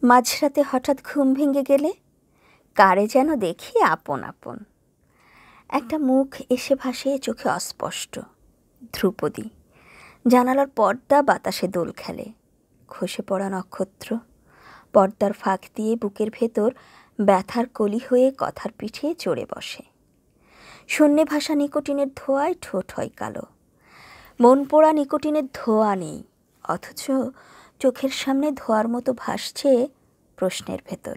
মাঝরাতে হঠাৎ ঘুম ভেঙে গেলে কারে যেন দেখি আপন আপন। একটা মুখ এসে ভাসে চোখে অস্পষ্ট। ধ্রুপদী। জানালার পর্দা বাতাসে দোল খেলে। খসে পড়া নক্ষত্র পর্দার ফাঁক দিয়ে বুকের ভেতর ব্যথার কলি হয়ে কথার পিঠে চড়ে বসে। শূন্যে ভাষা নিকোটিনের ধোঁয়ায় ঠোঁট হয় কালো। মন পোড়া নিকোটিনের ধোঁয়া নেই, অথচ চোখের সামনে ধোঁয়ার মতো ভাসছে প্রশ্নের ভেতর।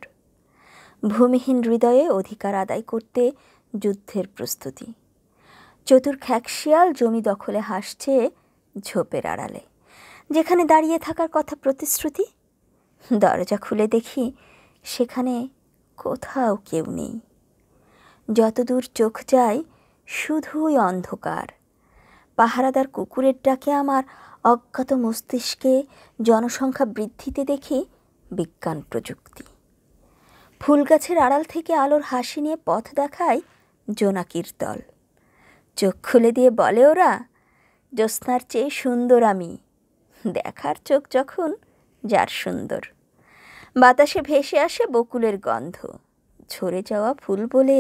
ভূমিহীন হৃদয়ে অধিকার আদায় করতে যুদ্ধের প্রস্তুতি। চতুর খ্যাকশিয়াল জমি দখলে হাসছে ঝোপের আড়ালে, যেখানে দাঁড়িয়ে থাকার কথা প্রতিশ্রুতি। দরজা খুলে দেখি সেখানে কোথাও কেউ নেই। যতদূর চোখ যায় শুধুই অন্ধকার। পাহারাদার কুকুরের ডাকে আমার অজ্ঞাত মস্তিষ্কে জনসংখ্যা বৃদ্ধিতে দেখি বিজ্ঞান প্রযুক্তি। ফুলগাছের আড়াল থেকে আলোর হাসি নিয়ে পথ দেখায় জোনাকির দল। চোখ খুলে দিয়ে বলে ওরা, জ্যোৎস্নার চেয়ে সুন্দর আমি। দেখার চোখ যখন যার সুন্দর। বাতাসে ভেসে আসে বকুলের গন্ধ। ঝরে যাওয়া ফুল বলে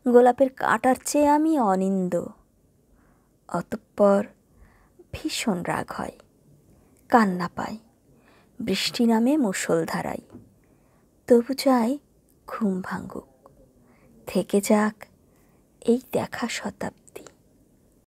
গোলাপের কাঁটার চেয়ে আমি অনিন্দ। অতঃপর ভীষণ রাগ হয়, কান্না পায়, বৃষ্টি নামে মুষলধারায়। তবু চাই ঘুম ভাঙুক, থেকে যাক এই দেখা শতাব্দী।